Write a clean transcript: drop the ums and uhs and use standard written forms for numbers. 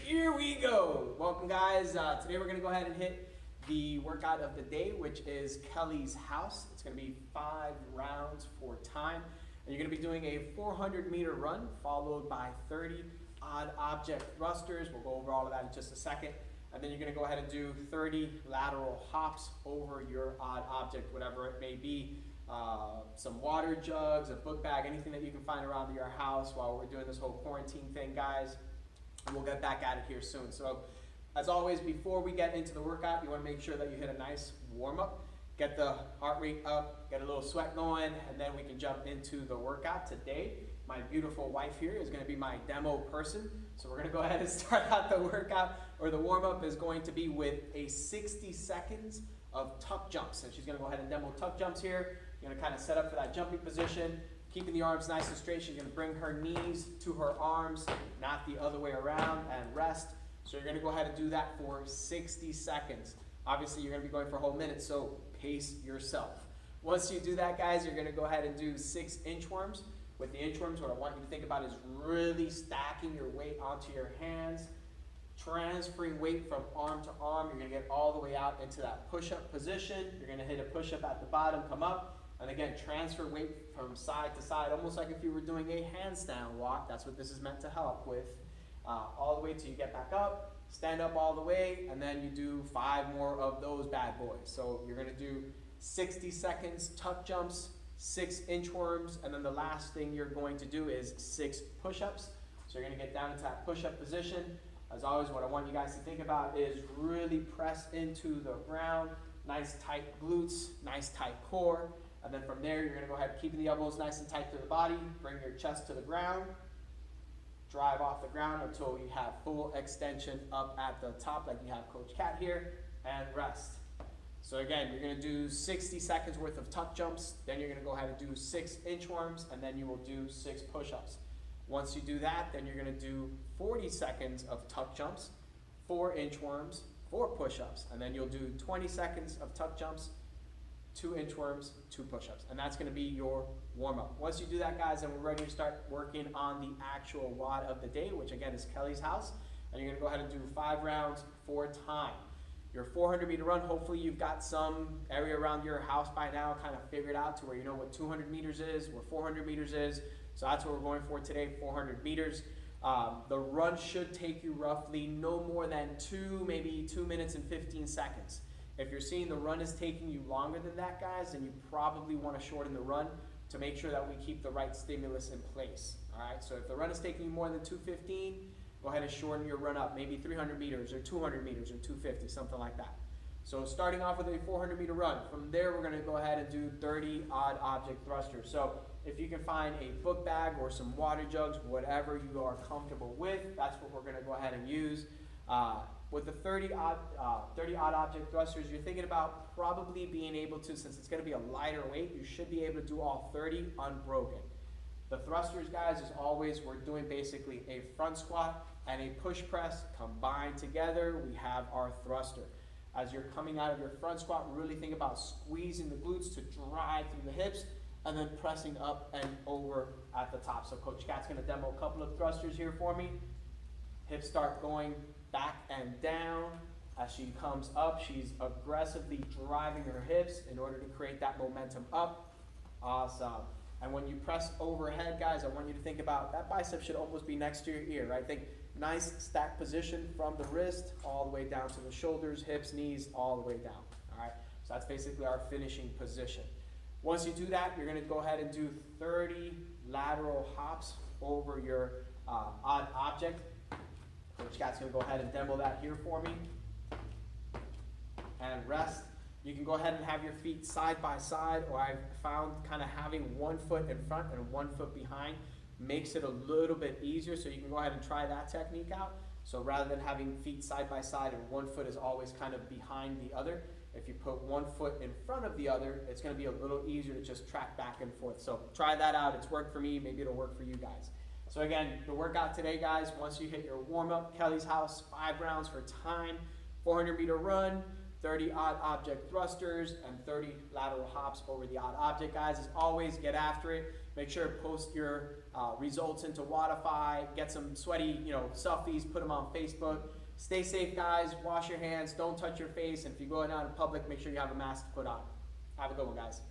Here we go. Welcome, guys. Today we're going to go ahead and hit the workout of the day, which is Kelly's House. It's going to be 5 rounds for time. And you're going to be doing a 400-meter run followed by 30 odd object thrusters. We'll go over all of that in just a second. And then you're going to go ahead and do 30 lateral hops over your odd object, whatever it may be. Some water jugs, a book bag, anything that you can find around your house while we're doing this whole quarantine thing, guys. And we'll get back at it here soon. So as always, before we get into the workout, you want to make sure that you hit a nice warm up, get the heart rate up, get a little sweat going, and then we can jump into the workout. Today, my beautiful wife here is going to be my demo person. So we're going to go ahead and start out the workout, or the warm up is going to be with a 60 seconds of tuck jumps. And she's going to go ahead and demo tuck jumps here. You're going to kind of set up for that jumping position. Keeping the arms nice and straight, she's going to bring her knees to her arms, not the other way around, and rest. So you're going to go ahead and do that for 60 seconds. Obviously, you're going to be going for a whole minute, so pace yourself. Once you do that, guys, you're going to go ahead and do 6 inchworms. With the inchworms, what I want you to think about is really stacking your weight onto your hands, transferring weight from arm to arm. You're going to get all the way out into that push-up position. You're going to hit a push-up at the bottom, come up. And again, transfer weight from side to side, almost like if you were doing a handstand walk. That's what this is meant to help with. All the way till you get back up, stand up all the way, and then you do 5 more of those bad boys. So you're going to do 60 seconds tuck jumps, 6 inchworms, and then the last thing you're going to do is 6 push-ups. So you're going to get down into that push-up position. As always, what I want you guys to think about is really press into the ground. Nice tight glutes, nice tight core. And then from there, you're going to go ahead keeping the elbows nice and tight to the body. Bring your chest to the ground. Drive off the ground until you have full extension up at the top like you have Coach Cat here. And rest. So again, you're going to do 60 seconds worth of tuck jumps. Then you're going to go ahead and do 6 inchworms. And then you will do 6 push-ups. Once you do that, then you're going to do 40 seconds of tuck jumps, 4 inchworms, 4 push-ups. And then you'll do 20 seconds of tuck jumps, 2 inchworms, 2 push-ups. And that's going to be your warm-up. Once you do that, guys, then we're ready to start working on the actual WOD of the day, which again is Kelly's House. And you're going to go ahead and do 5 rounds for time. Your 400-meter run, hopefully you've got some area around your house by now kind of figured out to where you know what 200 meters is, what 400 meters is. So that's what we're going for today, 400 meters. The run should take you roughly no more than maybe 2 minutes and 15 seconds. If you're seeing the run is taking you longer than that, guys, then you probably want to shorten the run to make sure that we keep the right stimulus in place. All right, so if the run is taking you more than 215, go ahead and shorten your run up, maybe 300 meters or 200 meters or 250, something like that. So starting off with a 400-meter run. From there, we're going to go ahead and do 30 odd object thrusters. So if you can find a book bag or some water jugs, whatever you are comfortable with, that's what we're going to go ahead and use. With the 30 odd object thrusters, you're thinking about probably being able to, since it's going to be a lighter weight, you should be able to do all 30 unbroken. The thrusters, guys, as always, we're doing basically a front squat and a push press combined together. We have our thruster. As you're coming out of your front squat, really think about squeezing the glutes to drive through the hips and then pressing up and over at the top. So Coach Cat's going to demo a couple of thrusters here for me. Hips start going back and down. As she comes up, she's aggressively driving her hips in order to create that momentum up. Awesome. And when you press overhead, guys, I want you to think about that bicep should almost be next to your ear, right? Think nice stack position from the wrist all the way down to the shoulders, hips, knees, all the way down. All right. So that's basically our finishing position. Once you do that, you're going to go ahead and do 30 lateral hops over your odd object. Coach Cat's going to go ahead and demo that here for me. And rest. You can go ahead and have your feet side by side, or I've found kind of having 1 foot in front and 1 foot behind makes it a little bit easier. So you can go ahead and try that technique out. So rather than having feet side by side and 1 foot is always kind of behind the other, if you put 1 foot in front of the other, it's going to be a little easier to just track back and forth. So try that out. It's worked for me. Maybe it'll work for you guys. So again, the workout today, guys, once you hit your warm-up, Kelly's House, 5 rounds for time, 400-meter run, 30 odd object thrusters, and 30 lateral hops over the odd object, guys. As always, get after it. Make sure to post your results into Wodify, get some sweaty, selfies, put them on Facebook. Stay safe, guys. Wash your hands. Don't touch your face. And if you go out in public, make sure you have a mask to put on. Have a good one, guys.